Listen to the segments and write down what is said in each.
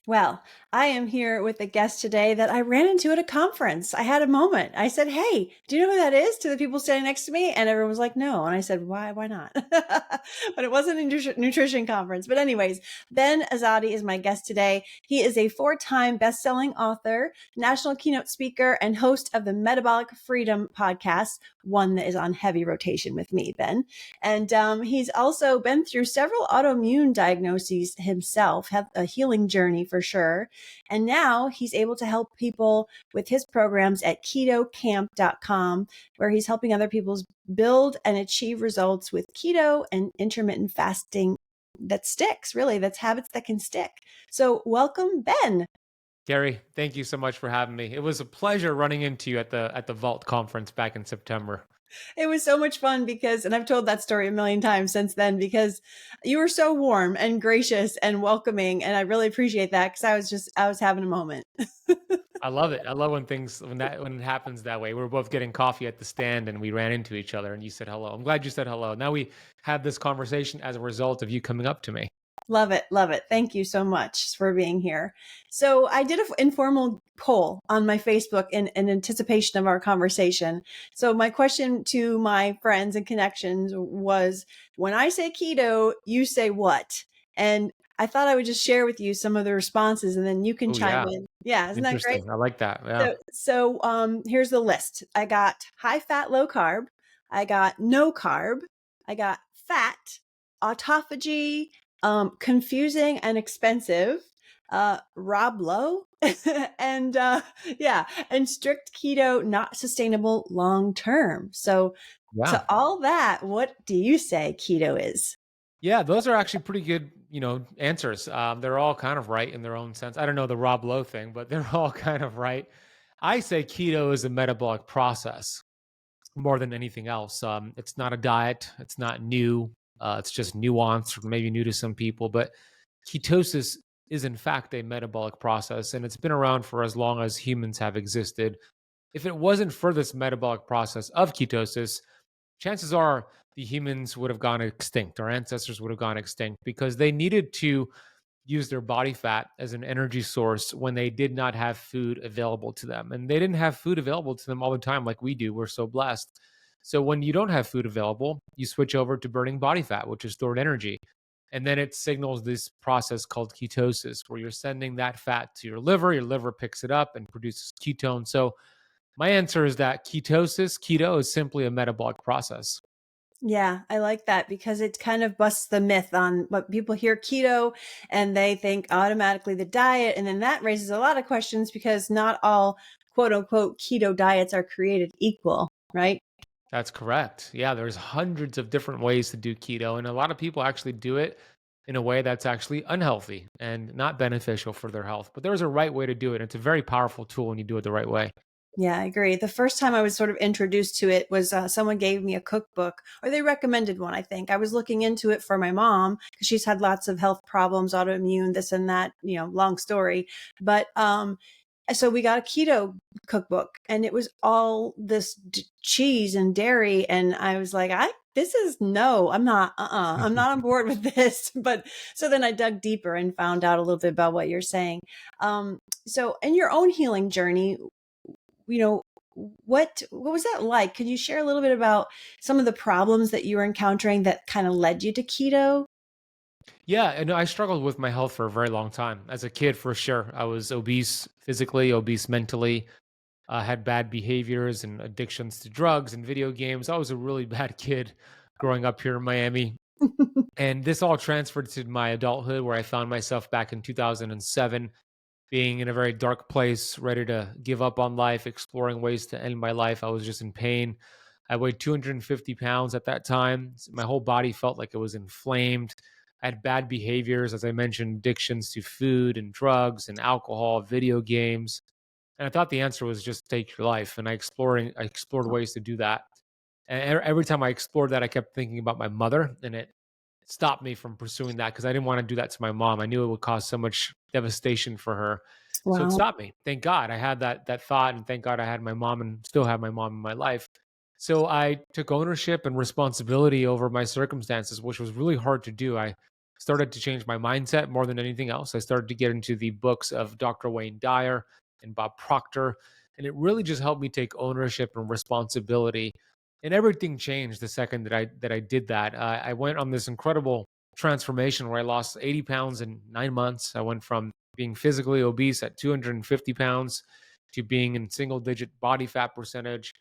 Well, I am here with a guest today that I ran into at a conference. I had a moment. I said, "Hey, do you know who that is?" to the people standing next to me, and everyone was like, "No." And I said, "Why? Why not?" But it wasn't a nutrition conference. But anyways, Ben Azadi is my guest today. He is a four-time best-selling author, national keynote speaker, and host of the Metabolic Freedom podcast, one that is on heavy rotation with me, Ben. And he's also been through several autoimmune diagnoses himself, have a healing journey for sure. And now he's able to help people with his programs at ketocamp.com, where he's helping other people build and achieve results with keto and intermittent fasting that sticks, really. That's habits that can stick. So welcome, Ben. Gary, thank you so much for having me. It was a pleasure running into you at the Vault conference back in September. It was so much fun because, and I've told that story a million times since then, because you were so warm and gracious and welcoming. And I really appreciate that because I was having a moment. I love it. I love when it happens that way. We were both getting coffee at the stand and we ran into each other and you said hello. I'm glad you said hello. Now we have this conversation as a result of you coming up to me. Love it. Love it. Thank you so much for being here. So I did an informal poll on my Facebook in anticipation of our conversation. So my question to my friends and connections was, when I say keto, you say what? And I thought I would just share with you some of the responses and then you can Oh chime yeah. in. Yeah. Isn't that great? Interesting. I like that. Yeah. So here's the list. I got high fat, low carb. I got no carb. I got fat, autophagy, confusing and expensive, Rob Lowe, and yeah, and strict keto, not sustainable long term. So Yeah. to all that, what do you say keto is? Yeah, those are actually pretty good, answers. They're all kind of right in their own sense. I don't know the Rob Lowe thing, but they're all kind of right. I say keto is a metabolic process more than anything else. It's not a diet. It's not new. It's just nuanced or maybe new to some people. But ketosis is in fact a metabolic process, and it's been around for as long as humans have existed. If it wasn't for this metabolic process of ketosis, chances are the humans would have gone extinct. Our ancestors would have gone extinct because they needed to use their body fat as an energy source when they did not have food available to them. And they didn't have food available to them all the time like we do. We're so blessed. So when you don't have food available, you switch over to burning body fat, which is stored energy. And then it signals this process called ketosis, where you're sending that fat to your liver picks it up and produces ketones. So my answer is that keto is simply a metabolic process. Yeah, I like that because it kind of busts the myth on what people hear keto and they think automatically the diet. And then that raises a lot of questions because not all quote unquote keto diets are created equal, right? That's correct. Yeah, there's hundreds of different ways to do keto, and a lot of people actually do it in a way that's actually unhealthy and not beneficial for their health. But there's a right way to do it. It's a very powerful tool when you do it the right way. Yeah, I agree. The first time I was sort of introduced to it was someone gave me a cookbook, or they recommended one, I think. I was looking into it for my mom because she's had lots of health problems, autoimmune, this and that, long story. But so we got a keto cookbook and it was all this cheese and dairy. And I was like, this is no, I'm not on board with this. But so then I dug deeper and found out a little bit about what you're saying. So in your own healing journey, you know, what was that like? Could you share a little bit about some of the problems that you were encountering that kind of led you to keto? Yeah, and I struggled with my health for a very long time. As a kid, for sure, I was obese physically, obese mentally, had bad behaviors and addictions to drugs and video games. I was a really bad kid growing up here in Miami. And this all transferred to my adulthood, where I found myself back in 2007 being in a very dark place, ready to give up on life, exploring ways to end my life. I was just in pain. I weighed 250 pounds at that time. My whole body felt like it was inflamed. I had bad behaviors, as I mentioned, addictions to food and drugs and alcohol, video games. And I thought the answer was just take your life. And I explored ways to do that. And every time I explored that, I kept thinking about my mother, and it stopped me from pursuing that because I didn't want to do that to my mom. I knew it would cause so much devastation for her. So it Wow. stopped me. Thank God I had that thought, and thank God I had my mom and still have my mom in my life. So I took ownership and responsibility over my circumstances, which was really hard to do. I started to change my mindset more than anything else. I started to get into the books of Dr. Wayne Dyer and Bob Proctor, and it really just helped me take ownership and responsibility. And everything changed the second that I did that. I went on this incredible transformation where I lost 80 pounds in 9 months. I went from being physically obese at 250 pounds to being in single digit body fat percentage.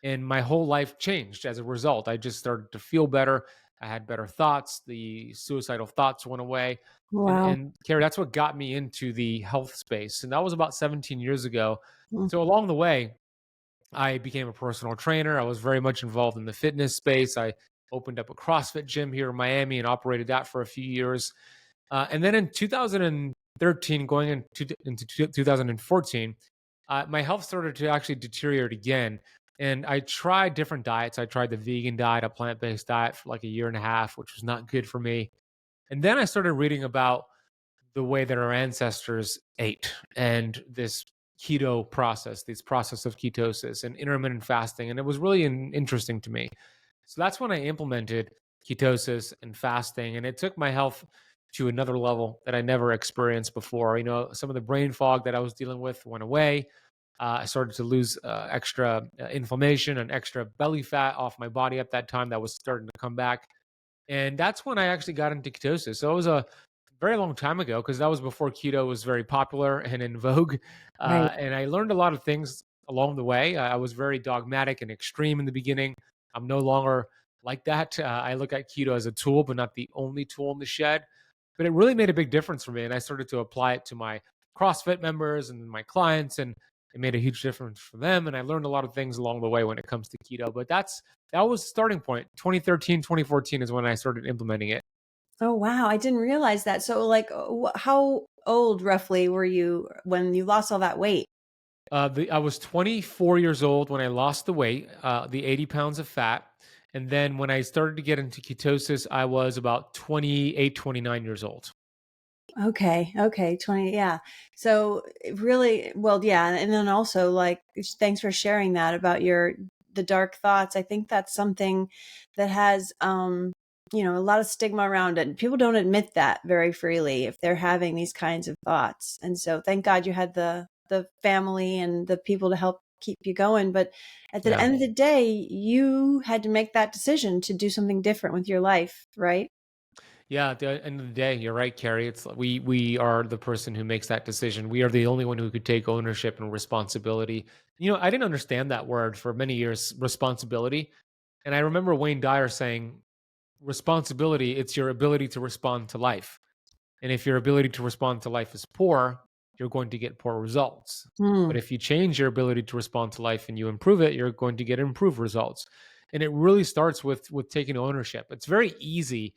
And my whole life changed as a result. I just started to feel better. I had better thoughts. The suicidal thoughts went away. Wow. And Carrie, that's what got me into the health space. And that was about 17 years ago. Mm. So along the way, I became a personal trainer. I was very much involved in the fitness space. I opened up a CrossFit gym here in Miami and operated that for a few years. And then in 2013, going into 2014, my health started to actually deteriorate again. And I tried different diets. I tried the vegan diet, a plant based diet for like a year and a half, which was not good for me. And then I started reading about the way that our ancestors ate and this keto process, this process of ketosis and intermittent fasting. And it was really interesting to me. So that's when I implemented ketosis and fasting. And it took my health to another level that I never experienced before. You know, some of the brain fog that I was dealing with went away. I started to lose extra inflammation and extra belly fat off my body at that time that was starting to come back. And that's when I actually got into ketosis. So it was a very long time ago because that was before keto was very popular and in vogue. Right. And I learned a lot of things along the way. I was very dogmatic and extreme in the beginning. I'm no longer like that. I look at keto as a tool, but not the only tool in the shed. But it really made a big difference for me. And I started to apply it to my CrossFit members and my clients. And it made a huge difference for them. And I learned a lot of things along the way when it comes to keto. But that was the starting point. 2013, 2014 is when I started implementing it. Oh, wow. I didn't realize that. So, like, how old roughly were you when you lost all that weight? I was 24 years old when I lost the weight, the 80 pounds of fat. And then when I started to get into ketosis, I was about 28, 29 years old. Okay. Okay. 20. Yeah. So, really, well, yeah. And then also, like, thanks for sharing that about the dark thoughts. I think that's something that has, a lot of stigma around it. People don't admit that very freely if they're having these kinds of thoughts. And so, thank God you had the family and the people to help keep you going. But at the Yeah. end of the day, you had to make that decision to do something different with your life, right? Yeah, at the end of the day, you're right, Carrie. It's we are the person who makes that decision. We are the only one who could take ownership and responsibility. You know, I didn't understand that word for many years, responsibility. And I remember Wayne Dyer saying, responsibility, it's your ability to respond to life. And if your ability to respond to life is poor, you're going to get poor results. But Hmm. if you change your ability to respond to life and you improve it, you're going to get improved results. And it really starts with taking ownership. It's very easy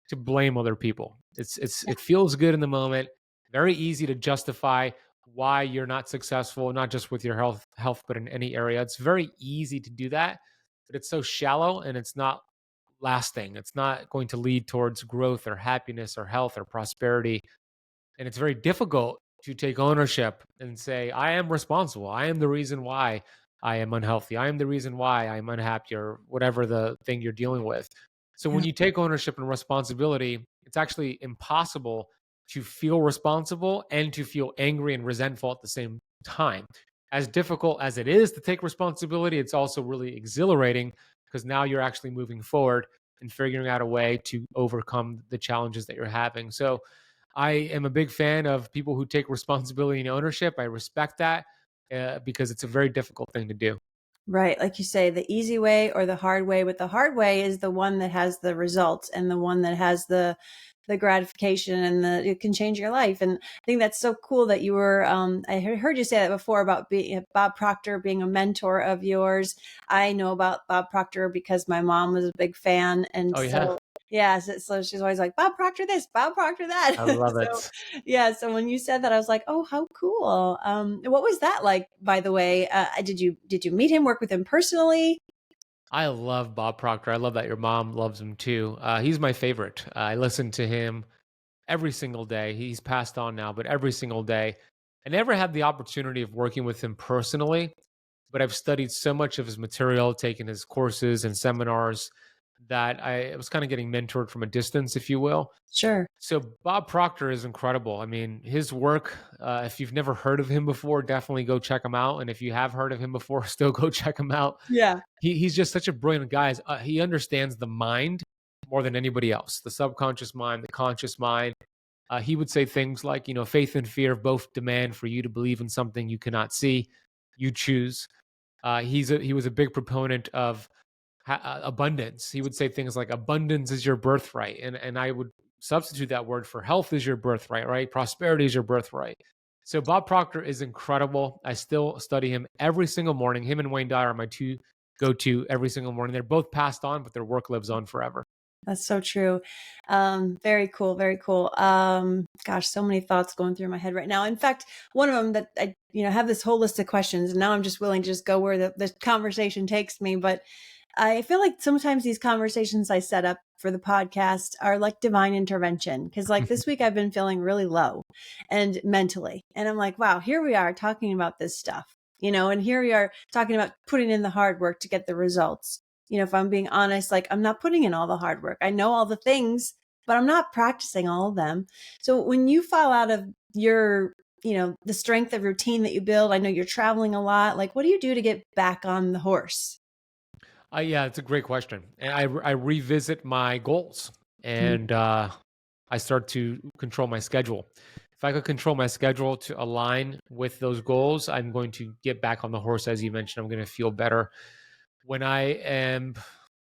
to blame other people. It feels good in the moment. Very easy to justify why you're not successful, not just with your health, but in any area. It's very easy to do that, but it's so shallow and it's not lasting. It's not going to lead towards growth or happiness or health or prosperity. And it's very difficult to take ownership and say, I am responsible. I am the reason why I am unhealthy. I am the reason why I'm unhappy or whatever the thing you're dealing with. So when Yeah. you take ownership and responsibility, it's actually impossible to feel responsible and to feel angry and resentful at the same time. As difficult as it is to take responsibility, it's also really exhilarating because now you're actually moving forward and figuring out a way to overcome the challenges that you're having. So I am a big fan of people who take responsibility and ownership. I respect that because it's a very difficult thing to do. Right. Like you say, the easy way or the hard way, but the hard way is the one that has the results and the one that has the gratification and it can change your life. And I think that's so cool that you were, I heard you say that before about Bob Proctor being a mentor of yours. I know about Bob Proctor because my mom was a big fan. And Oh yeah, so, yeah, so she's always like, Bob Proctor this, Bob Proctor that. I love So, it. yeah. So when you said that, I was like, oh, how cool. What was that like, by the way? Did you meet him, work with him personally? I love Bob Proctor. I love that your mom loves him too. He's my favorite. I listen to him every single day. He's passed on now, but every single day. I never had the opportunity of working with him personally, but I've studied so much of his material, taken his courses and seminars that I was kind of getting mentored from a distance, if you will. Sure. So Bob Proctor is incredible. I mean, his work, if you've never heard of him before, definitely go check him out. And if you have heard of him before, still go check him out. Yeah. He's just such a brilliant guy. He understands the mind more than anybody else, the subconscious mind, the conscious mind. He would say things like, faith and fear both demand for you to believe in something you cannot see, you choose. He was a big proponent of abundance. He would say things like abundance is your birthright, and I would substitute that word for health is your birthright, right? Prosperity is your birthright. So Bob Proctor is incredible. I still study him every single morning. Him and Wayne Dyer are my two go-to every single morning. They're both passed on, but their work lives on forever. That's so true. Very cool. Very cool. Gosh, so many thoughts going through my head right now. In fact, one of them that I, have this whole list of questions, and now I'm just willing to just go where the conversation takes me. But I feel like sometimes these conversations I set up for the podcast are like divine intervention. Cause like this week I've been feeling really low and mentally, and I'm like, wow, here we are talking about this stuff, and here we are talking about putting in the hard work to get the results. If I'm being honest, like I'm not putting in all the hard work. I know all the things, but I'm not practicing all of them. So when you fall out of your, the strength of routine that you build, I know you're traveling a lot. Like, what do you do to get back on the horse? Yeah, it's a great question. And I revisit my goals, Mm. and I start to control my schedule. If I could control my schedule to align with those goals, I'm going to get back on the horse, as you mentioned. I'm going to feel better. When I am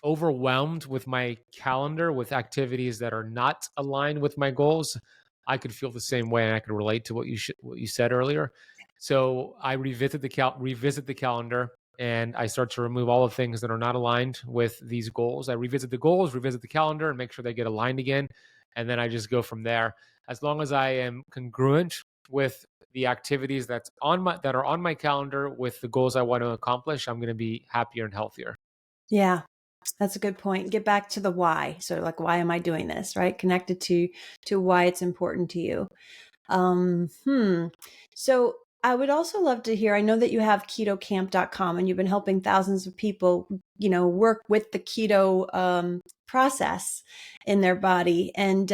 overwhelmed with my calendar with activities that are not aligned with my goals, I could feel the same way, and I could relate to what you said earlier. So I revisit the calendar, and I start to remove all the things that are not aligned with these goals. I revisit the goals, revisit the calendar, and make sure they get aligned again, and then I just go from there. As long as I am congruent with the activities that are on my calendar with the goals I want to accomplish, I'm going to be happier and healthier. Yeah, that's a good point. Get back to the why. So like, why am I doing this? Right. Connected to why it's important to you. Um, hmm. So I would also love to hear, I know that you have ketocamp.com and you've been helping thousands of people, work with the keto process in their body. And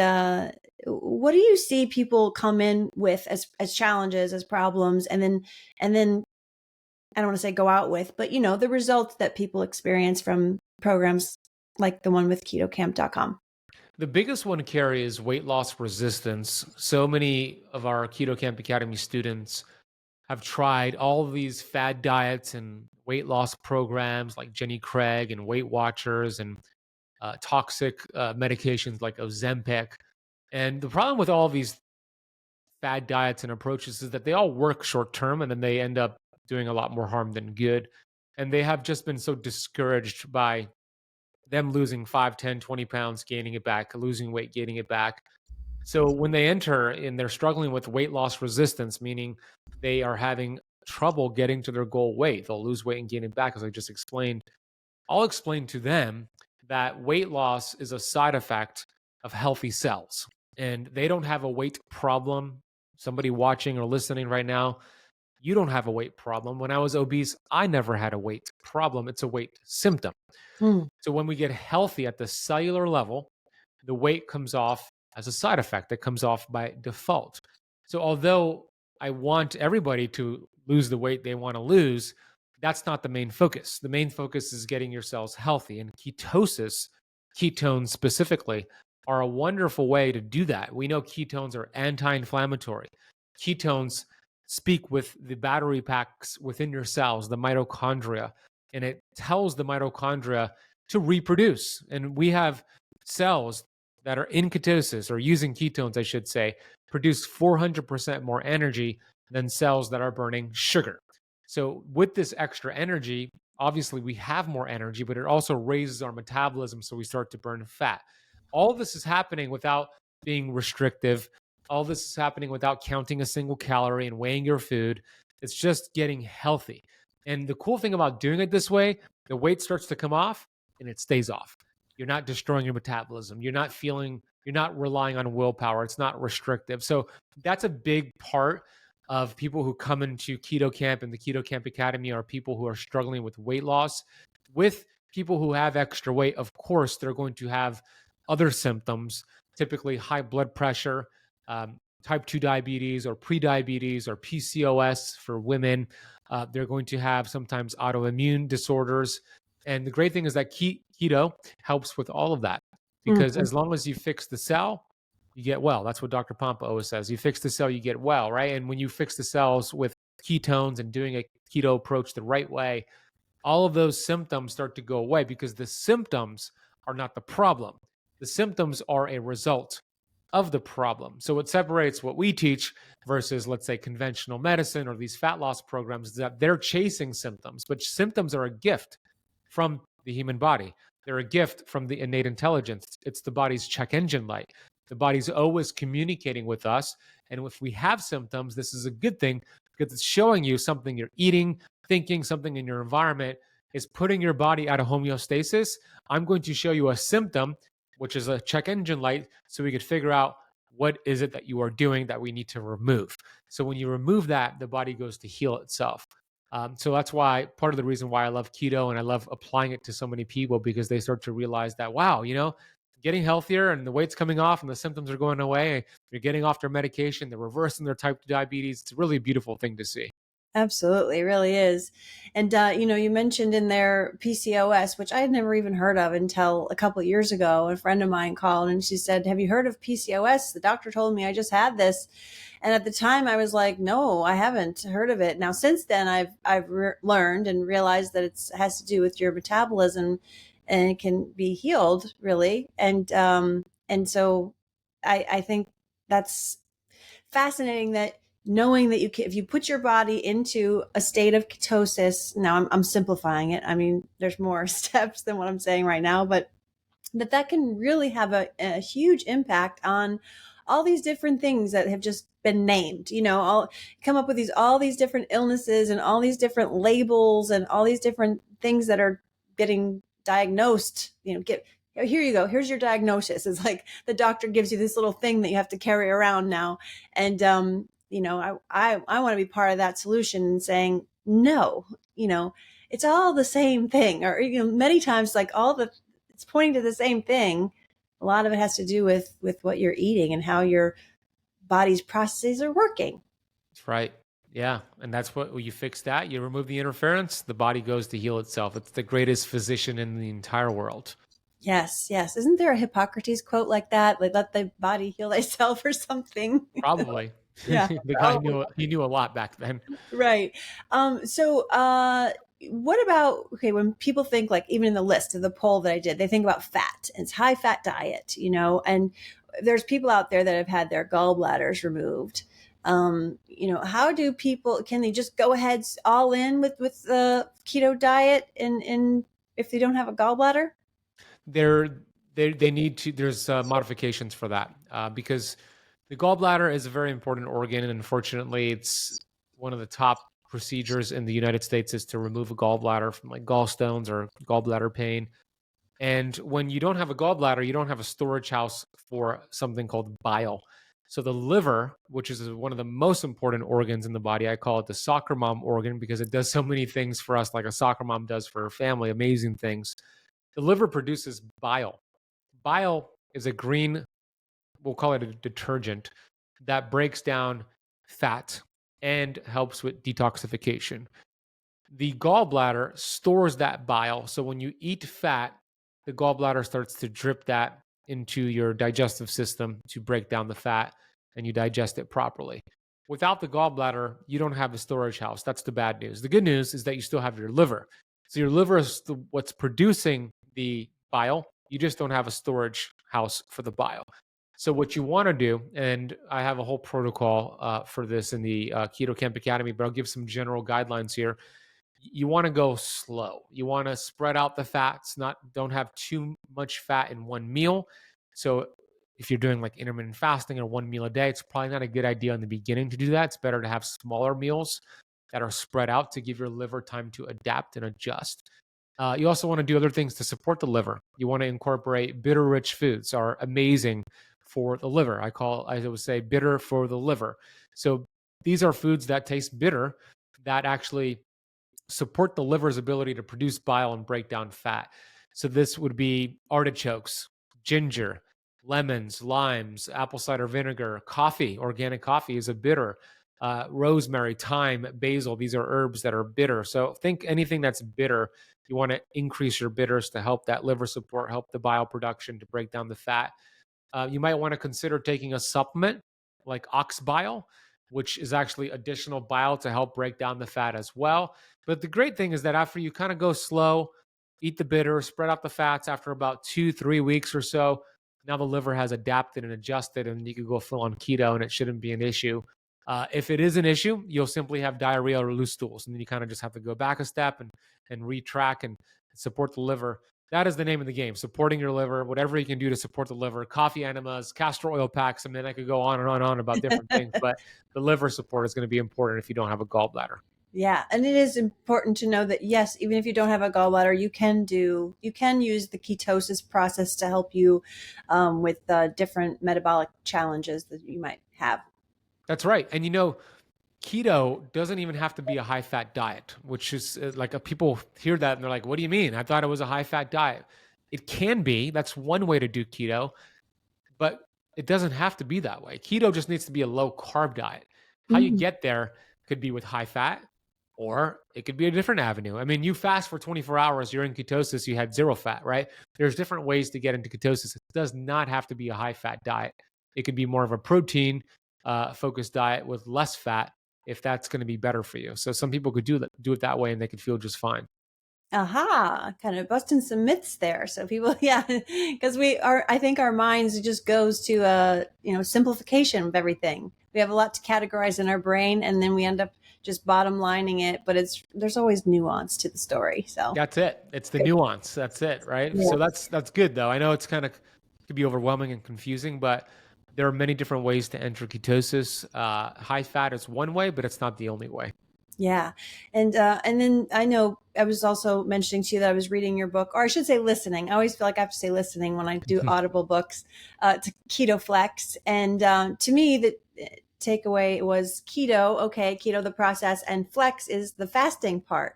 what do you see people come in with as challenges, as problems, and then I don't want to say go out with, but the results that people experience from programs like the one with ketocamp.com. The biggest one, Carrie, is weight loss resistance. So many of our Keto Camp Academy students have tried all of these fad diets and weight loss programs like Jenny Craig and Weight Watchers and toxic medications like Ozempic. And the problem with all of these fad diets and approaches is that they all work short term, and then they end up doing a lot more harm than good. And they have just been so discouraged by them losing 5, 10, 20 pounds, gaining it back, losing weight, gaining it back. So when they enter and they're struggling with weight loss resistance, meaning they are having trouble getting to their goal weight, they'll lose weight and gain it back, as I just explained. I'll explain to them that weight loss is a side effect of healthy cells, and they don't have a weight problem. Somebody watching or listening right now, you don't have a weight problem. When I was obese, I never had a weight problem. It's a weight symptom. Mm. So when we get healthy at the cellular level, the weight comes off as a side effect that comes off by default. So although I want everybody to lose the weight they want to lose, that's not the main focus. The main focus is getting your cells healthy, and ketosis, ketones specifically, are a wonderful way to do that. We know ketones are anti-inflammatory. Ketones speak with the battery packs within your cells, the mitochondria, and it tells the mitochondria to reproduce. And we have cells that are in ketosis, or using ketones, I should say, produce 400% more energy than cells that are burning sugar. So with this extra energy, obviously we have more energy, but it also raises our metabolism, so we start to burn fat. All this is happening without being restrictive. All this is happening without counting a single calorie and weighing your food. It's just getting healthy. And the cool thing about doing it this way, the weight starts to come off and it stays off. You're not destroying your metabolism. You're not relying on willpower. It's not restrictive. So that's a big part of people who come into Keto Camp and the Keto Camp Academy are people who are struggling with weight loss, with people who have extra weight, of course, they're going to have other symptoms, typically high blood pressure, type 2 diabetes or prediabetes or PCOS for women. They're going to have sometimes autoimmune disorders. And the great thing is that keto helps with all of that, because Mhm. as long as you fix the cell, you get well. That's what Dr. Pompa always says. You fix the cell, you get well, right? And when you fix the cells with ketones and doing a keto approach the right way, all of those symptoms start to go away, because the symptoms are not the problem. The symptoms are a result of the problem. So what separates what we teach versus, let's say, conventional medicine or these fat loss programs is that they're chasing symptoms, but symptoms are a gift from the human body. They're a gift from the innate intelligence. It's the body's check engine light. The body's always communicating with us. And if we have symptoms, this is a good thing, because it's showing you something you're eating, thinking, something in your environment is putting your body out of homeostasis. I'm going to show you a symptom, which is a check engine light, so we could figure out what is it that you are doing that we need to remove. So when you remove that, the body goes to heal itself. So that's why, part of the reason why I love keto and I love applying it to so many people, because they start to realize that, wow, getting healthier and the weight's coming off and the symptoms are going away. They're getting off their medication. They're reversing their type 2 diabetes. It's a really beautiful thing to see. Absolutely, it really is. And you mentioned in there PCOS, which I had never even heard of until a couple of years ago. A friend of mine called and she said, "Have you heard of PCOS? The doctor told me I just had this." And at the time, I was like, "No, I haven't heard of it." Now, since then, I've learned and realized that it has to do with your metabolism, and it can be healed, really. And so, I think that's fascinating, that knowing that if you put your body into a state of ketosis. Now I'm simplifying it. I mean, there's more steps than what I'm saying right now, but that can really have a huge impact on all these different things that have just been named. I'll come up with all these different illnesses and all these different labels and all these different things that are getting diagnosed. Get Here you go. Here's your diagnosis. It's like the doctor gives you this little thing that you have to carry around now. And I want to be part of that solution and saying no. It's all the same thing. Or many times, like, it's pointing to the same thing. A lot of it has to do with what you're eating and how your body's processes are working. That's right. Yeah. And that's what, when you fix that, you remove the interference, the body goes to heal itself. It's the greatest physician in the entire world. Yes, yes. Isn't there a Hippocrates quote like that? Like, let the body heal thyself or something. Probably. Yeah, The guy probably. knew a lot back then. Right. So what about, okay, when people think, like, even in the list of the poll that I did, they think about fat. It's high fat diet, and there's people out there that have had their gallbladders removed. How do people, can they just go ahead all in with the keto diet and if they don't have a gallbladder? They're, they need to, there's modifications for that, because the gallbladder is a very important organ. And unfortunately, it's one of the top procedures in the United States is to remove a gallbladder from, like, gallstones or gallbladder pain. And when you don't have a gallbladder, you don't have a storage house for something called bile. So the liver, which is one of the most important organs in the body, I call it the soccer mom organ, because it does so many things for us, like a soccer mom does for her family, amazing things. The liver produces bile. Bile is a green, we'll call it a detergent, that breaks down fat and helps with detoxification. The gallbladder stores that bile. So when you eat fat, the gallbladder starts to drip that into your digestive system to break down the fat, and you digest it properly. Without the gallbladder, you don't have a storage house. That's the bad news. The good news is that you still have your liver. So your liver is what's producing the bile. You just don't have a storage house for the bile. So what you want to do, and I have a whole protocol for this in the Keto Camp Academy, but I'll give some general guidelines here. You want to go slow. You want to spread out the fats, don't have too much fat in one meal. So if you're doing like intermittent fasting or one meal a day, it's probably not a good idea in the beginning to do that. It's better to have smaller meals that are spread out to give your liver time to adapt and adjust. You also want to do other things to support the liver. You want to incorporate bitter-rich foods, are amazing for the liver. I would say bitter for the liver. So these are foods that taste bitter that actually support the liver's ability to produce bile and break down fat. So this would be artichokes, ginger, lemons, limes, apple cider vinegar, coffee. Organic coffee is a bitter. Rosemary, thyme, basil. These are herbs that are bitter. So think anything that's bitter. You want to increase your bitters to help that liver support, help the bile production to break down the fat. You might want to consider taking a supplement like ox bile, which is actually additional bile to help break down the fat as well. But the great thing is that after you kind of go slow, eat the bitter, spread out the fats after about 2-3 weeks or so, now the liver has adapted and adjusted, and you can go full on keto, and it shouldn't be an issue. If it is an issue, you'll simply have diarrhea or loose stools, and then you kind of just have to go back a step and retrack and support the liver. That is the name of the game, supporting your liver, whatever you can do to support the liver. Coffee enemas, castor oil packs. I mean, I could go on and on and on about different things, but the liver support is going to be important if you don't have a gallbladder. Yeah. And it is important to know that, yes, even if you don't have a gallbladder, you can use the ketosis process to help you with different metabolic challenges that you might have. That's right. And keto doesn't even have to be a high fat diet, which is like people hear that and they're like, what do you mean? I thought it was a high fat diet. It can be. That's one way to do keto, but it doesn't have to be that way. Keto just needs to be a low carb diet. How you get there could be with high fat, or it could be a different avenue. I mean, you fast for 24 hours, you're in ketosis, you had zero fat, right? There's different ways to get into ketosis. It does not have to be a high fat diet. It could be more of a protein focused diet with less fat if that's going to be better for you. So some people could do it that way and they could feel just fine. Aha, kind of busting some myths there. So people, yeah, because I think our minds just goes to simplification of everything. We have a lot to categorize in our brain, and then we end up just bottom lining it. But there's always nuance to the story. So that's it. It's the nuance. That's it, right? yeah. So that's good though. I know it's kind of could be overwhelming and confusing, but there are many different ways to enter ketosis. High fat is one way, but it's not the only way. Yeah. And then I know I was also mentioning to you that I was reading your book, or I should say listening. I always feel like I have to say listening when I do Audible books, to Keto Flex. And to me, the takeaway was keto, okay, keto, the process, and flex is the fasting part.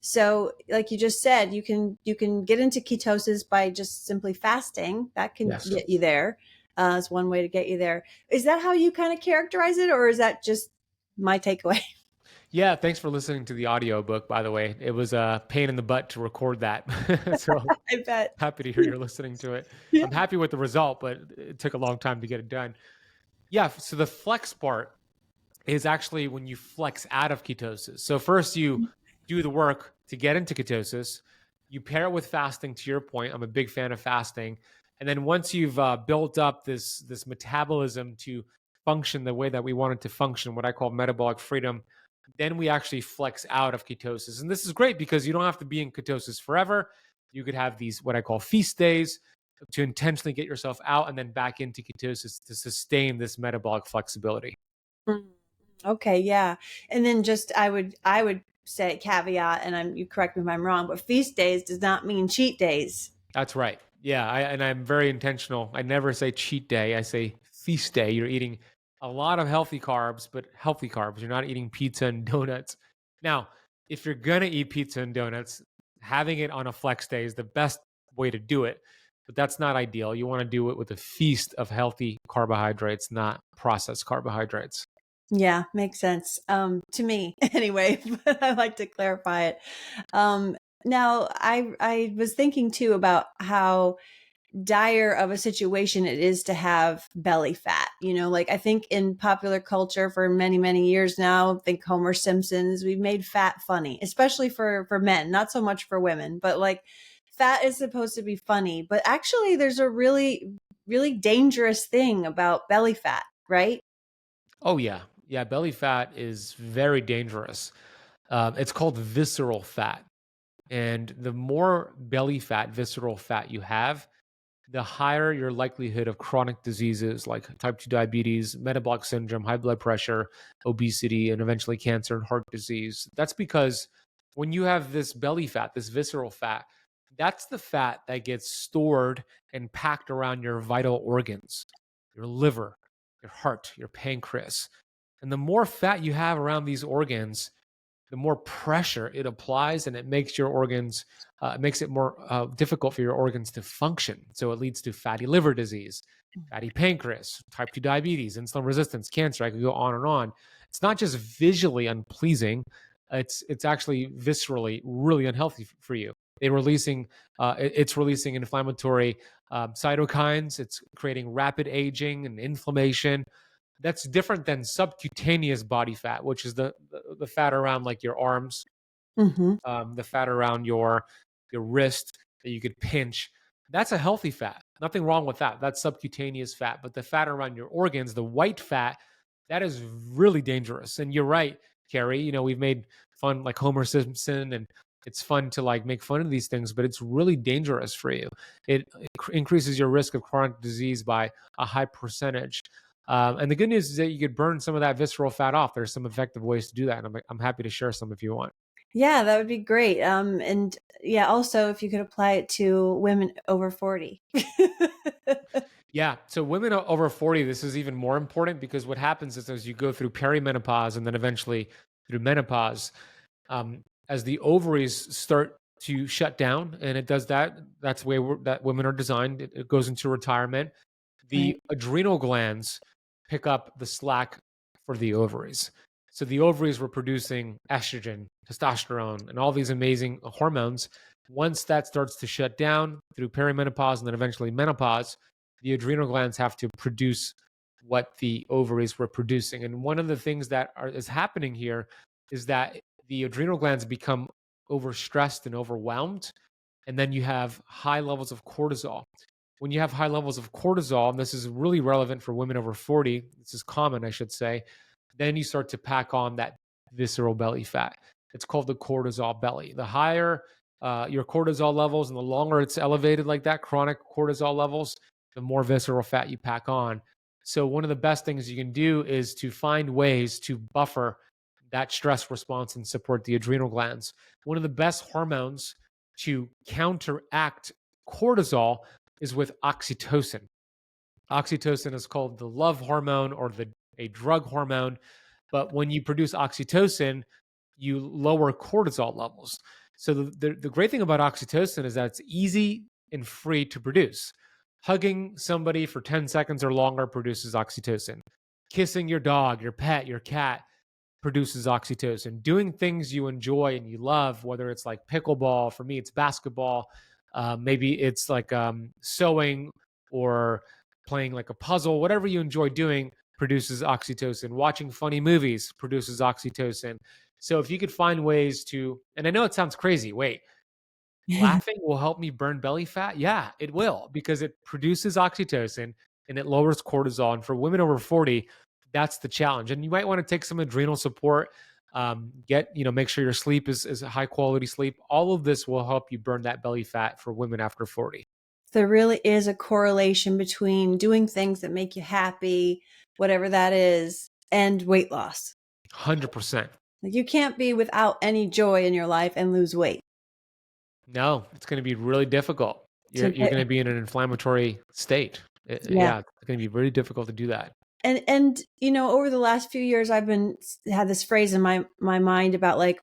So like you just said, you can get into ketosis by just simply fasting. That can get you there. It's one way to get you there. Is that how you kind of characterize it, or is that just my takeaway? Yeah, thanks for listening to the audio book, by the way. It was a pain in the butt to record that. So I bet. happy to hear you're listening to it. Yeah. I'm happy with the result, but it took a long time to get it done. Yeah, so the flex part is actually when you flex out of ketosis. So first you do the work to get into ketosis. You pair it with fasting, to your point. I'm a big fan of fasting. And then once you've built up this metabolism to function the way that we want it to function, what I call metabolic freedom, then we actually flex out of ketosis. And this is great because you don't have to be in ketosis forever. You could have these, what I call feast days, to intentionally get yourself out and then back into ketosis to sustain this metabolic flexibility. Okay, yeah. And then just I would say caveat, and you correct me if I'm wrong, but feast days does not mean cheat days. That's right. Yeah, and I'm very intentional. I never say cheat day. I say feast day. You're eating a lot of healthy carbs, but healthy carbs. You're not eating pizza and donuts. Now, if you're going to eat pizza and donuts, having it on a flex day is the best way to do it, but that's not ideal. You want to do it with a feast of healthy carbohydrates, not processed carbohydrates. Yeah, makes sense. To me anyway, but I like to clarify it. Now I was thinking too about how dire of a situation it is to have belly fat. Like I think in popular culture for many, many years now, think Homer Simpson's, we've made fat funny, especially for men, not so much for women, but like fat is supposed to be funny, but actually there's a really, really dangerous thing about belly fat, right? Oh, yeah. Yeah, belly fat is very dangerous. It's called visceral fat. And the more belly fat, visceral fat you have, the higher your likelihood of chronic diseases like type 2 diabetes, metabolic syndrome, high blood pressure, obesity, and eventually cancer and heart disease. That's because when you have this belly fat, this visceral fat, that's the fat that gets stored and packed around your vital organs, your liver, your heart, your pancreas. And the more fat you have around these organs, the more pressure it applies, and it makes your organs, it makes it more difficult for your organs to function. So it leads to fatty liver disease, fatty pancreas, type 2 diabetes, insulin resistance, cancer. I could go on and on. It's not just visually unpleasing, it's actually viscerally really unhealthy for you. It's releasing inflammatory cytokines. It's creating rapid aging and inflammation. That's different than subcutaneous body fat, which is the fat around like your arms, Hmm. the fat around your wrist that you could pinch. That's a healthy fat. Nothing wrong with that. That's subcutaneous fat. But the fat around your organs, the white fat, that is really dangerous. And you're right, Carrie. We've made fun like Homer Simpson, and it's fun to like make fun of these things, but it's really dangerous for you. It increases your risk of chronic disease by a high percentage. And the good news is that you could burn some of that visceral fat off. There's some effective ways to do that, and I'm happy to share some if you want. Yeah, that would be great. And yeah, also if you could apply it to women over 40. Yeah. So women over 40, this is even more important because what happens is as you go through perimenopause and then eventually through menopause, as the ovaries start to shut down, and it does that, that's the way that women are designed. It goes into retirement. Right. The adrenal glands pick up the slack for the ovaries. So the ovaries were producing estrogen, testosterone, and all these amazing hormones. Once that starts to shut down through perimenopause and then eventually menopause, the adrenal glands have to produce what the ovaries were producing. And one of the things that is happening here is that the adrenal glands become overstressed and overwhelmed. And then you have high levels of cortisol. When you have high levels of cortisol, and this is really relevant for women over 40, this is common, I should say, then you start to pack on that visceral belly fat. It's called the cortisol belly. The higher your cortisol levels and the longer it's elevated like that, chronic cortisol levels, the more visceral fat you pack on. So, one of the best things you can do is to find ways to buffer that stress response and support the adrenal glands. One of the best hormones to counteract cortisol is with oxytocin. Oxytocin is called the love hormone or a drug hormone. But when you produce oxytocin, you lower cortisol levels. So the great thing about oxytocin is that it's easy and free to produce. Hugging somebody for 10 seconds or longer produces oxytocin. Kissing your dog, your pet, your cat produces oxytocin. Doing things you enjoy and you love, whether it's like pickleball, for me, it's basketball. Maybe it's like sewing or playing like a puzzle, whatever you enjoy doing produces oxytocin. Watching funny movies produces oxytocin. So if you could find ways to, and I know it sounds crazy, wait, laughing will help me burn belly fat? Yeah, it will because it produces oxytocin and it lowers cortisol. And for women over 40, that's the challenge. And you might want to take some adrenal support. Make sure your sleep is a high quality sleep. All of this will help you burn that belly fat for women after 40. There really is a correlation between doing things that make you happy, whatever that is, and weight loss. 100%. Like you can't be without any joy in your life and lose weight. No, it's going to be really difficult. So You're going to be in an inflammatory state. yeah. Yeah, it's going to be very difficult to do that. And over the last few years I've had this phrase in my mind about like,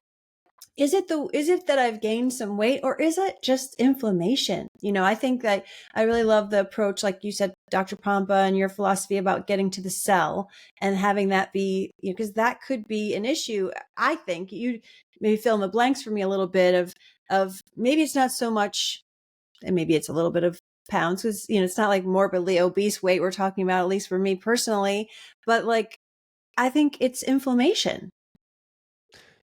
is it that I've gained some weight or is it just inflammation? I think that I really love the approach, like you said, Dr. Pompa, and your philosophy about getting to the cell and having that be, because that could be an issue. I think you maybe fill in the blanks for me a little bit of maybe it's not so much, and maybe it's a little bit of pounds because, it's not like morbidly obese weight we're talking about, at least for me personally, but like, I think it's inflammation.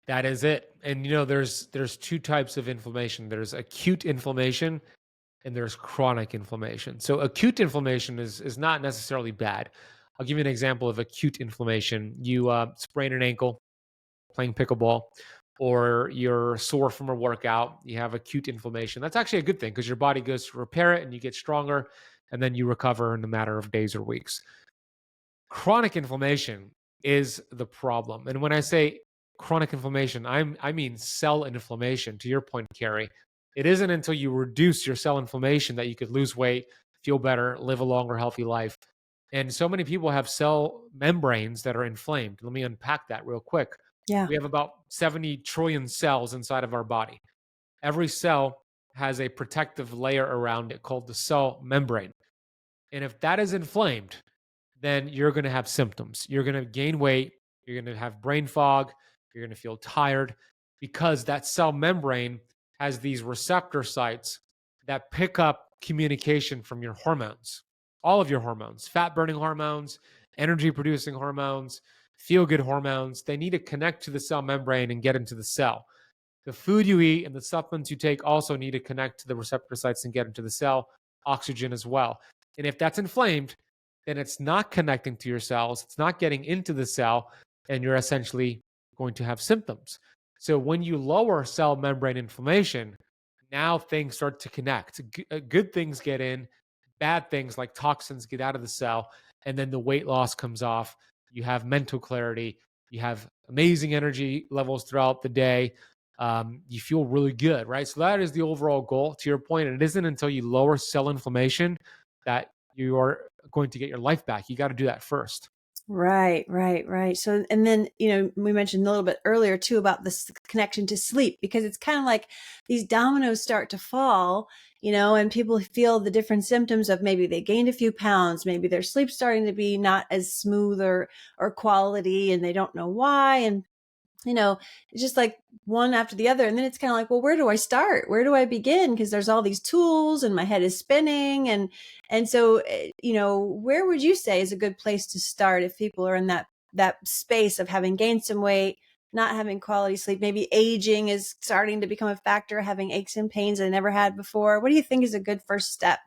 That is it. And there's two types of inflammation. There's acute inflammation and there's chronic inflammation. So acute inflammation is not necessarily bad. I'll give you an example of acute inflammation. You sprain an ankle playing pickleball, or you're sore from a workout, you have acute inflammation. That's actually a good thing because your body goes to repair it and you get stronger, and then you recover in a matter of days or weeks. Chronic inflammation is the problem. And when I say chronic inflammation, I mean cell inflammation. To your point, Carrie, it isn't until you reduce your cell inflammation that you could lose weight, feel better, live a longer, healthy life. And so many people have cell membranes that are inflamed. Let me unpack that real quick. Yeah. We have about 70 trillion cells inside of our body. Every cell has a protective layer around it called the cell membrane. And if that is inflamed, then you're going to have symptoms. You're going to gain weight. You're going to have brain fog. You're going to feel tired because that cell membrane has these receptor sites that pick up communication from your hormones, all of your hormones, fat burning hormones, energy producing hormones, feel good hormones. They need to connect to the cell membrane and get into the cell. The food you eat and the supplements you take also need to connect to the receptor sites and get into the cell, oxygen as well. And if that's inflamed, then it's not connecting to your cells, it's not getting into the cell, and you're essentially going to have symptoms. So when you lower cell membrane inflammation, now things start to connect. Good things get in, bad things like toxins get out of the cell, and then the weight loss comes off. You have mental clarity, you have amazing energy levels throughout the day. You feel really good, right? So that is the overall goal. To your point, it isn't until you lower cell inflammation that you are going to get your life back. You got to do that first. Right, right, right. So, and then, we mentioned a little bit earlier too about this connection to sleep, because it's kind of like these dominoes start to fall, and people feel the different symptoms of maybe they gained a few pounds, maybe their sleep's starting to be not as smooth or quality, and they don't know why. And it's just like one after the other. And then it's kind of like, well, where do I start? Where do I begin? Because there's all these tools and my head is spinning. And so, where would you say is a good place to start if people are in that space of having gained some weight, not having quality sleep, maybe aging is starting to become a factor, having aches and pains they never had before? What do you think is a good first step?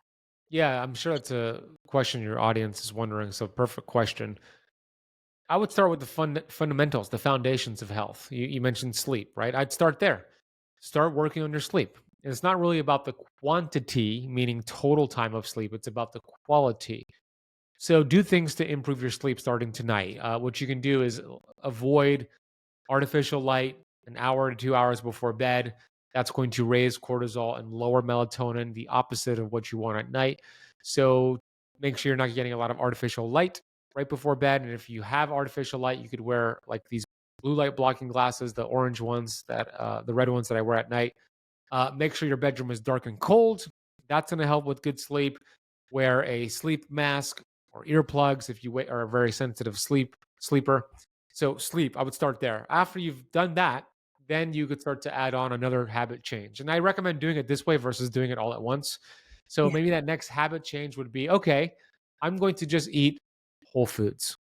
Yeah, I'm sure that's a question your audience is wondering. So, perfect question. I would start with the fundamentals, the foundations of health. You mentioned sleep, right? I'd start there. Start working on your sleep. And it's not really about the quantity, meaning total time of sleep, it's about the quality. So, do things to improve your sleep starting tonight. What you can do is avoid artificial light an hour to 2 hours before bed. That's going to raise cortisol and lower melatonin, the opposite of what you want at night. So make sure you're not getting a lot of artificial light right before bed. And if you have artificial light, you could wear like these blue light blocking glasses, the orange ones the red ones that I wear at night. Make sure your bedroom is dark and cold. That's going to help with good sleep. Wear a sleep mask or earplugs if you are a very sensitive sleeper. So sleep, I would start there. After you've done that, then you could start to add on another habit change. And I recommend doing it this way versus doing it all at once. So Yeah. maybe that next habit change would be, okay, I'm going to just eat whole foods.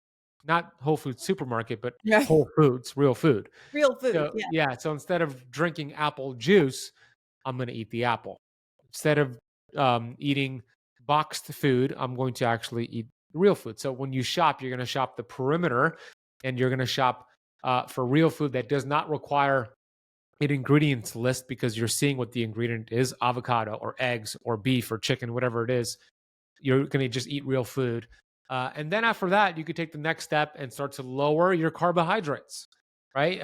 Not Whole Foods supermarket, but Right. whole foods, real food. Real food. So Yeah. yeah, so instead of drinking apple juice, I'm going to eat the apple. Instead of eating boxed food, I'm going to actually eat real food. So when you shop, you're going to shop the perimeter, and you're going to shop for real food that does not require an ingredients list, because you're seeing what the ingredient is: avocado or eggs or beef or chicken, whatever it is. You're going to just eat real food. And then after that, you could take the next step and start to lower your carbohydrates, right?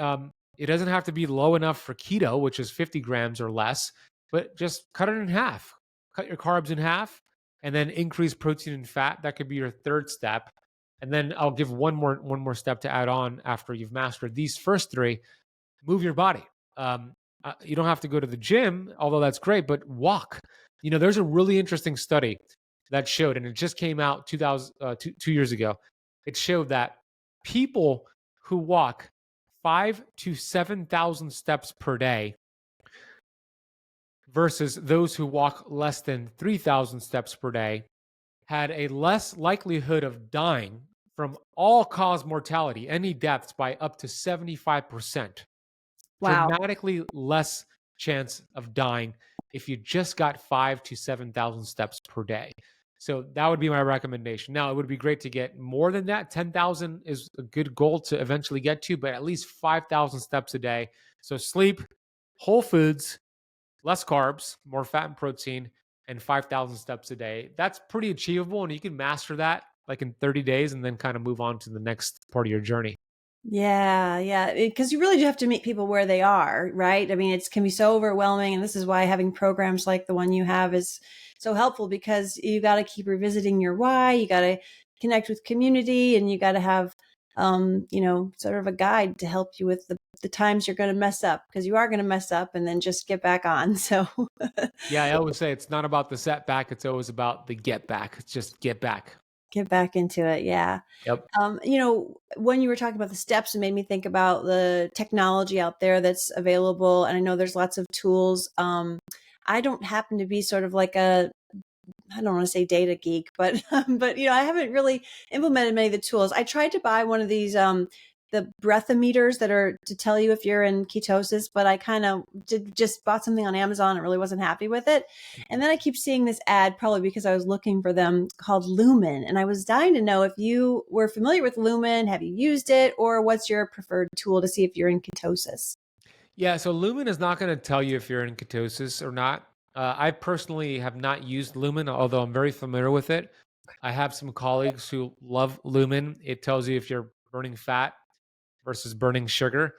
It doesn't have to be low enough for keto, which is 50 grams or less, but just cut it in half. Cut your carbs in half, and then increase protein and fat. That could be your third step. And then I'll give one more step to add on after you've mastered these first three. Move your body. You don't have to go to the gym, although that's great, but walk. There's a really interesting study that showed, and it just came out 2 years ago. It showed that people who walk 5 to 7,000 steps per day versus those who walk less than 3,000 steps per day had a less likelihood of dying from all cause mortality, any deaths, by up to 75%. Wow. Dramatically less chance of dying if you just got 5 to 7,000 steps per day. So that would be my recommendation. Now, it would be great to get more than that. 10,000 is a good goal to eventually get to, but at least 5,000 steps a day. So sleep, whole foods, less carbs, more fat and protein, and 5,000 steps a day. That's pretty achievable, and you can master that like in 30 days and then kind of move on to the next part of your journey. Yeah, yeah, because you really do have to meet people where they are, right? I mean, it can be so overwhelming, and this is why having programs like the one you have is so helpful, because you got to keep revisiting your why, you got to connect with community, and you got to have sort of a guide to help you with the times you're going to mess up, because you are going to mess up, and then just get back on. So Yeah, I always say it's not about the setback, it's always about the get back. It's just get back. get back into it. Yeah. Yep. When you were talking about the steps, it made me think about the technology out there that's available. And I know there's lots of tools. I don't happen to be sort of like I don't want to say data geek, but I haven't really implemented many of the tools. I tried to buy one of these the breathometers that are to tell you if you're in ketosis, but I kind of just bought something on Amazon and really wasn't happy with it. And then I keep seeing this ad, probably because I was looking for them, called Lumen, and I was dying to know if you were familiar with Lumen, have you used it, or what's your preferred tool to see if you're in ketosis? Yeah, so Lumen is not going to tell you if you're in ketosis or not. I personally have not used Lumen, although I'm very familiar with it. I have some colleagues who love Lumen. It tells you if you're burning fat versus burning sugar,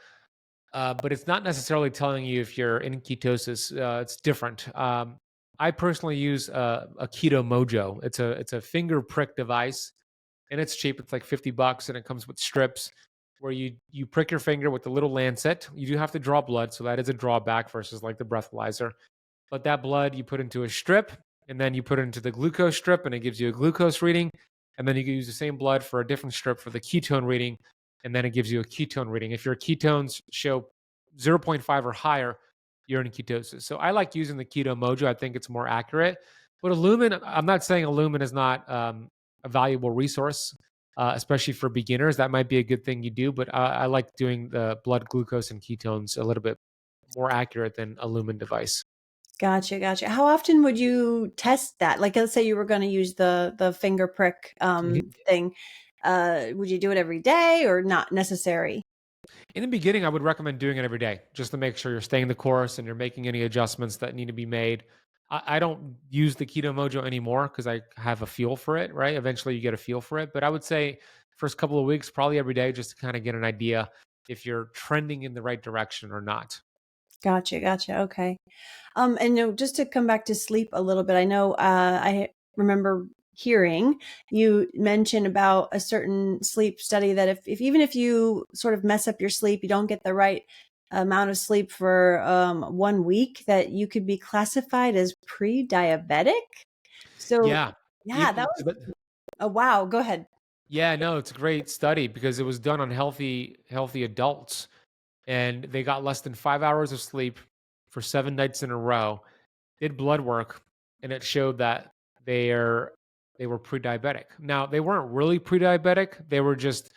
but it's not necessarily telling you if you're in ketosis. It's different. I personally use a Keto Mojo. It's a finger prick device, and it's cheap. It's like $50, and it comes with strips where you prick your finger with the little lancet. You do have to draw blood, so that is a drawback versus like the breathalyzer. But that blood you put into a strip, and then you put it into the glucose strip, and it gives you a glucose reading. And then you can use the same blood for a different strip for the ketone reading, and then it gives you a ketone reading. If your ketones show 0.5 or higher, you're in ketosis. So I like using the Keto Mojo. I think it's more accurate. But a Lumen, I'm not saying a Lumen is not a valuable resource, especially for beginners. That might be a good thing you do, but I like doing the blood glucose and ketones a little bit more accurate than a Lumen device. Gotcha, gotcha. How often would you test that? Like, let's say you were going to use the finger prick thing. Would you do it every day, or not necessary? In the beginning, I would recommend doing it every day just to make sure you're staying the course and you're making any adjustments that need to be made. I don't use the Keto Mojo anymore because I have a feel for it, right? Eventually, you get a feel for it. But I would say first couple of weeks, probably every day, just to kind of get an idea if you're trending in the right direction or not. Gotcha, gotcha. Okay. And just to come back to sleep a little bit, I know I remember hearing you mention about a certain sleep study that if even if you sort of mess up your sleep, you don't get the right amount of sleep for 1 week, that you could be classified as pre-diabetic. So Yeah. yeah, that was a wow. Go ahead. Yeah, no, it's a great study because it was done on healthy adults, and they got less than 5 hours of sleep for 7 nights in a row, did blood work, and it showed that they're they were pre-diabetic. Now, they weren't really pre-diabetic. They were just,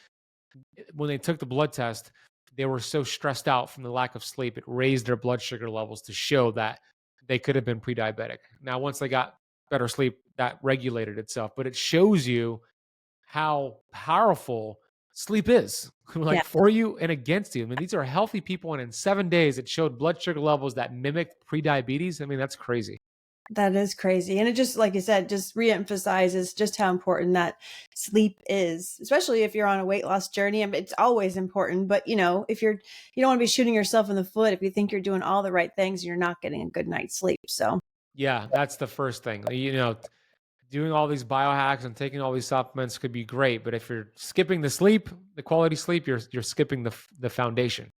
when they took the blood test, they were so stressed out from the lack of sleep, it raised their blood sugar levels to show that they could have been pre-diabetic. Now, once they got better sleep, that regulated itself, but it shows you how powerful sleep is, Yeah. like for you and against you. I mean, these are healthy people, and in 7 days, it showed blood sugar levels that mimicked pre-diabetes. I mean, that's crazy. That is crazy. And it just, like you said, just reemphasizes just how important that sleep is, especially if you're on a weight loss journey. I mean, it's always important, but if you don't want to be shooting yourself in the foot if you think you're doing all the right things, you're not getting a good night's sleep. So Yeah, that's the first thing. Doing all these biohacks and taking all these supplements could be great, but if you're skipping the sleep, the quality sleep, you're skipping the foundation.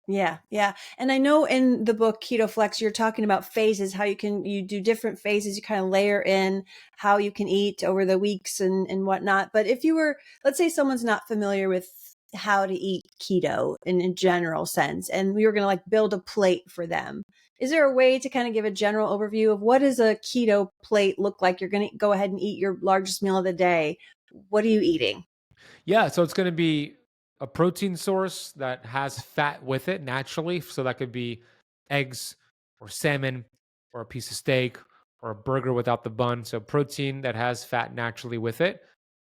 yeah, yeah. And I know in the book Keto Flex, you're talking about phases, how you do different phases, you kind of layer in how you can eat over the weeks and whatnot. But if you were, let's say someone's not familiar with how to eat keto in a general sense, and we were going to like build a plate for them. Is there a way to kind of give a general overview of what does a keto plate look like? You're going to go ahead and eat your largest meal of the day. What are you eating? Yeah, so it's going to be a protein source that has fat with it naturally. So that could be eggs or salmon or a piece of steak or a burger without the bun. So protein that has fat naturally with it,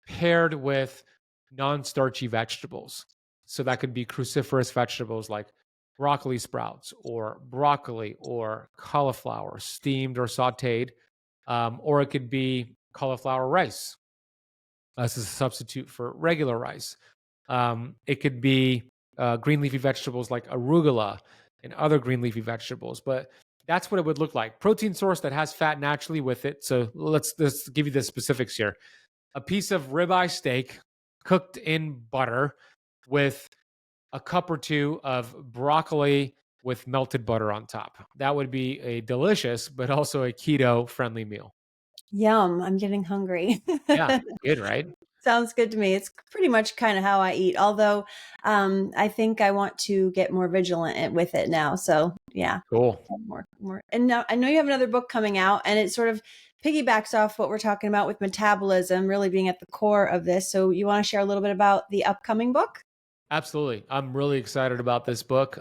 paired with non-starchy vegetables. So that could be cruciferous vegetables like broccoli sprouts or broccoli or cauliflower, steamed or sauteed, or it could be cauliflower rice as a substitute for regular rice. It could be green leafy vegetables like arugula and other green leafy vegetables, but that's what it would look like. Protein source that has fat naturally with it. So let's give you the specifics here. A piece of ribeye steak cooked in butter with a cup or two of broccoli with melted butter on top. That would be a delicious, but also a keto friendly meal. Yum, I'm getting hungry. Yeah, good, right? Sounds good to me. It's pretty much kind of how I eat, although I think I want to get more vigilant with it now. So yeah, Cool. more. And now I know you have another book coming out, and it sort of piggybacks off what we're talking about with metabolism really being at the core of this. So you want to share a little bit about the upcoming book? Absolutely. I'm really excited about this book.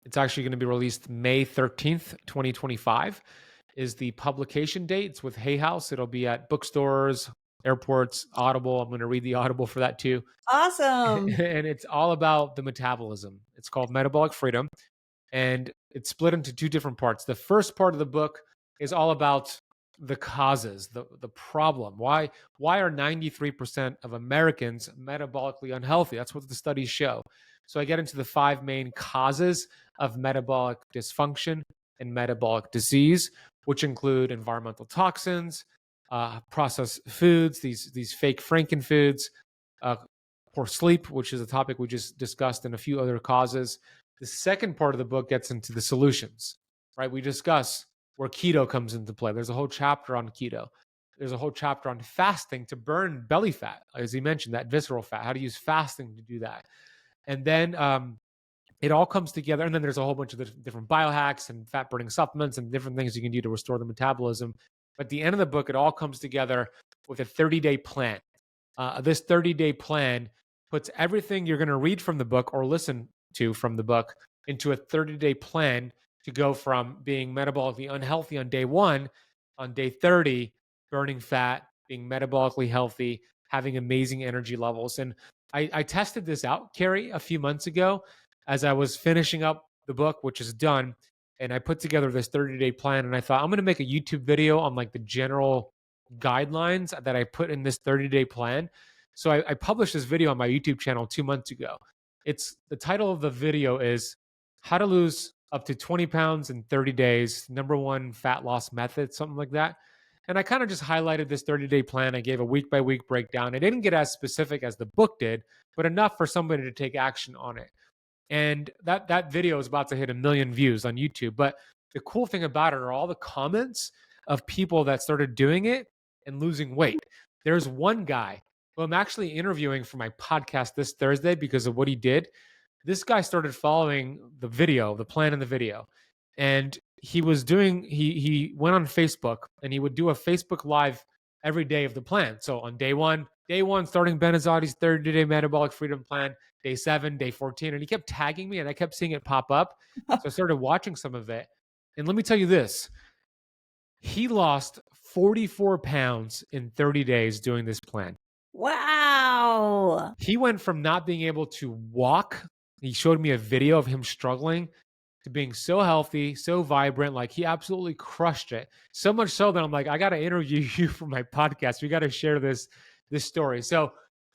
It's actually going to be released May 13th, 2025 is the publication date. It's with Hay House. It'll be at bookstores, airports, Audible. I'm going to read the Audible for that too. Awesome. And it's all about the metabolism. It's called Metabolic Freedom. And it's split into two different parts. The first part of the book is all about the causes, the problem. Why are 93% of Americans metabolically unhealthy? That's what the studies show. So I get into the five main causes of metabolic dysfunction and metabolic disease, which include environmental toxins, processed foods, these fake Franken foods, poor sleep, which is a topic we just discussed, and a few other causes. The second part of the book gets into the solutions, right? We discuss where keto comes into play. There's a whole chapter on keto. There's a whole chapter on fasting to burn belly fat, as he mentioned, that visceral fat, how to use fasting to do that. And then it all comes together. And then there's a whole bunch of different biohacks and fat burning supplements and different things you can do to restore the metabolism. But at the end of the book, it all comes together with a 30-day plan. This 30-day plan puts everything you're going to read from the book or listen to from the book into a 30-day plan to go from being metabolically unhealthy on day 1, on day 30, burning fat, being metabolically healthy, having amazing energy levels. And I tested this out, Carrie, a few months ago as I was finishing up the book, which is done. And I put together this 30-day plan, and I thought I'm going to make a YouTube video on like the general guidelines that I put in this 30-day plan. So I published this video on my YouTube channel 2 months ago. It's the title of the video is How to Lose Up to 20 Pounds in 30 Days, #1 fat loss method, something like that. And I kind of just highlighted this 30-day plan. I gave a week by week breakdown. I didn't get as specific as the book did, but enough for somebody to take action on it. And that video is about to hit 1 million views on YouTube. But the cool thing about it are all the comments of people that started doing it and losing weight. There's one guy who I'm actually interviewing for my podcast this Thursday because of what he did. This guy started following the video, the plan in the video. And he went on Facebook and he would do a Facebook Live every day of the plan. So on day one, starting Ben Azadi's 30-day metabolic freedom plan, day 7, day 14. And he kept tagging me and I kept seeing it pop up. So I started watching some of it. And let me tell you this, he lost 44 pounds in 30 days doing this plan. Wow. He went from not being able to walk. He showed me a video of him struggling to being so healthy, so vibrant. Like he absolutely crushed it. So much so that I'm like, I got to interview you for my podcast. We got to share this story. So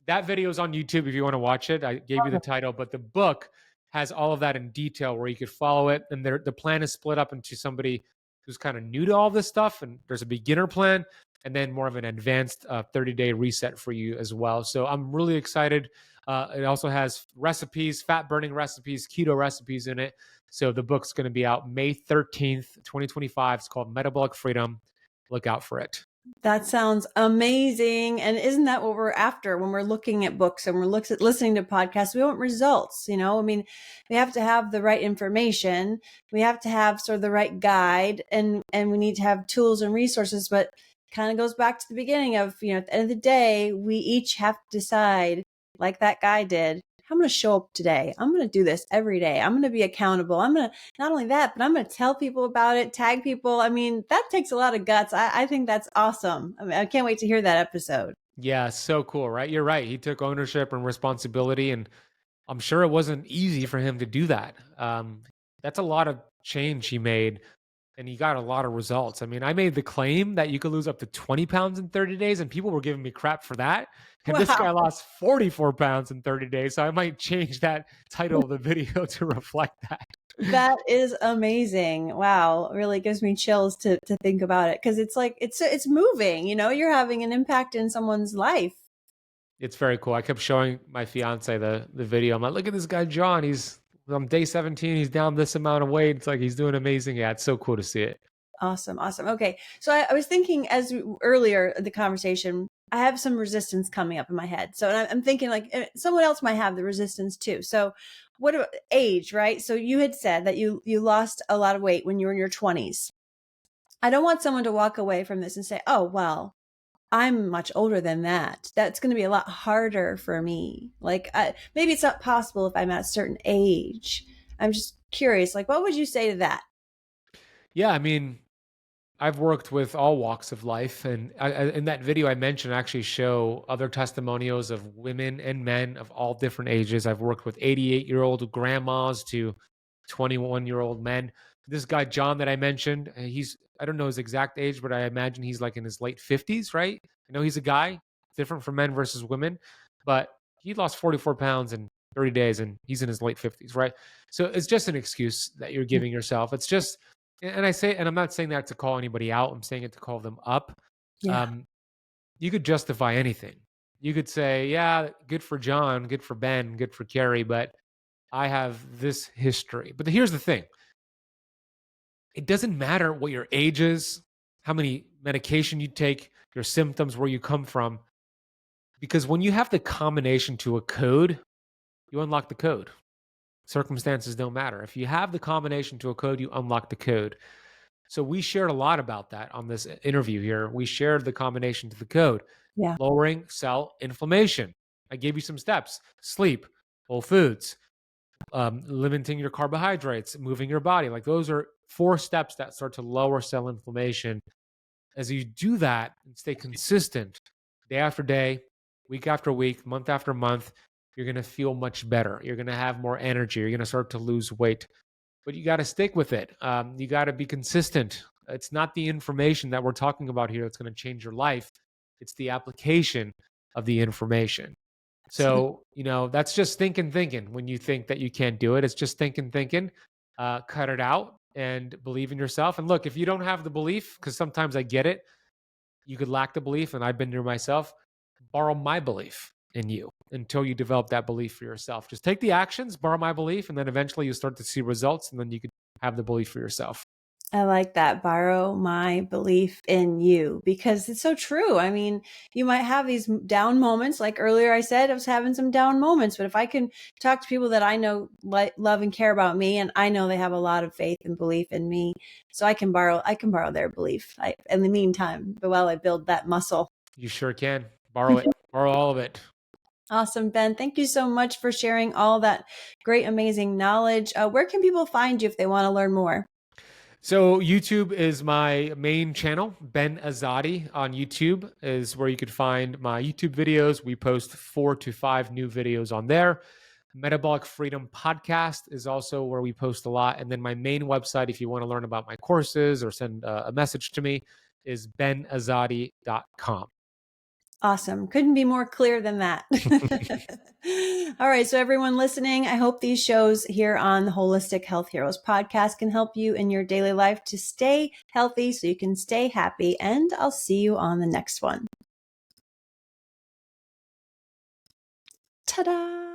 that video is on YouTube if you want to watch it. I gave you the title, but the book has all of that in detail where you could follow it. And the plan is split up into somebody who's kind of new to all this stuff. And there's a beginner plan and then more of an advanced 30-day reset for you as well. So I'm really excited. It also has recipes, fat burning recipes, keto recipes in it. So the book's going to be out May 13th, 2025. It's called Metabolic Freedom. Look out for it. That sounds amazing. And isn't that what we're after when we're looking at books and we're listening to podcasts? We want results, you know? I mean, we have to have the right information. We have to have sort of the right guide and we need to have tools and resources, but kind of goes back to the beginning of, you know, at the end of the day, we each have to decide, like that guy did, I'm going to show up today. I'm going to do this every day. I'm going to be accountable. I'm going to, not only that, but I'm going to tell people about it, tag people. I mean, that takes a lot of guts. I think that's awesome. I mean, I can't wait to hear that episode. Yeah, so cool, right? You're right. He took ownership and responsibility, and I'm sure it wasn't easy for him to do that. That's a lot of change he made, and he got a lot of results. I mean, I made the claim that you could lose up to 20 pounds in 30 days, and people were giving me crap for that. And this guy lost 44 pounds in 30 days. So I might change that title of the video to reflect that. That is amazing. Wow. Really gives me chills to think about it. Cause it's like, it's moving, you know, you're having an impact in someone's life. It's very cool. I kept showing my fiance the video. I'm like, look at this guy, John. He's on day 17. He's down this amount of weight. It's like he's doing amazing. Yeah, it's so cool to see it. Awesome. Awesome. Okay. So I was thinking earlier in the conversation, I have some resistance coming up in my head. So I'm thinking like someone else might have the resistance too. So what about age, right? So you had said that you lost a lot of weight when you were in your 20s. I don't want someone to walk away from this and say, oh, well, I'm much older than that. That's going to be a lot harder for me. Like maybe it's not possible if I'm at a certain age. I'm just curious, like, what would you say to that? Yeah, I mean, I've worked with all walks of life, and in that video I mentioned, I actually show other testimonials of women and men of all different ages. I've worked with 88-year-old grandmas to 21-year-old men. This guy John that I mentioned, I don't know his exact age, but I imagine he's like in his late 50s, right? I know he's a guy, different from men versus women, but he lost 44 pounds in 30 days, and he's in his late 50s, right? So it's just an excuse that you're giving yourself. It's just, and I say, and I'm not saying that to call anybody out. I'm saying it to call them up. Yeah. Um, you could justify anything. You could say, yeah, good for John, good for Ben, good for Carrie, but I have this history. But here's the thing. It doesn't matter what your age is, how many medication you take, your symptoms, where you come from, because when you have the combination to a code, you unlock the code. Circumstances don't matter. If you have the combination to a code, you unlock the code. So we shared a lot about that on this interview here. We shared the combination to the code, Yeah. lowering cell inflammation. I gave you some steps: sleep, whole foods, limiting your carbohydrates, moving your body. Like those are 4 steps that start to lower cell inflammation. As you do that and stay consistent day after day, week after week, month after month, you're going to feel much better. You're going to have more energy. You're going to start to lose weight, but you got to stick with it. You got to be consistent. It's not the information that we're talking about here that's going to change your life. It's the application of the information. So, that's just thinking when you think that you can't do it. It's just thinking. Cut it out and believe in yourself. And look, if you don't have the belief, because sometimes I get it, you could lack the belief, and I've been there myself, borrow my belief in you until you develop that belief for yourself. Just take the actions, borrow my belief, and then eventually you start to see results, and then you could have the belief for yourself. I like that. Borrow my belief in you, because it's so true. I mean, you might have these down moments. Like earlier, I said I was having some down moments, but if I can talk to people that I know love and care about me, and I know they have a lot of faith and belief in me, so I can borrow their belief in the meantime, but while I build that muscle. You sure can. Borrow it, borrow all of it. Awesome, Ben. Thank you so much for sharing all that great, amazing knowledge. Where can people find you if they want to learn more? So YouTube is my main channel. Ben Azadi on YouTube is where you could find my YouTube videos. We post 4 to 5 new videos on there. Metabolic Freedom podcast is also where we post a lot. And then my main website, if you want to learn about my courses or send a message to me, is benazadi.com. Awesome. Couldn't be more clear than that. All right. So everyone listening, I hope these shows here on the Holistic Health Heroes podcast can help you in your daily life to stay healthy so you can stay happy. And I'll see you on the next one. Ta-da!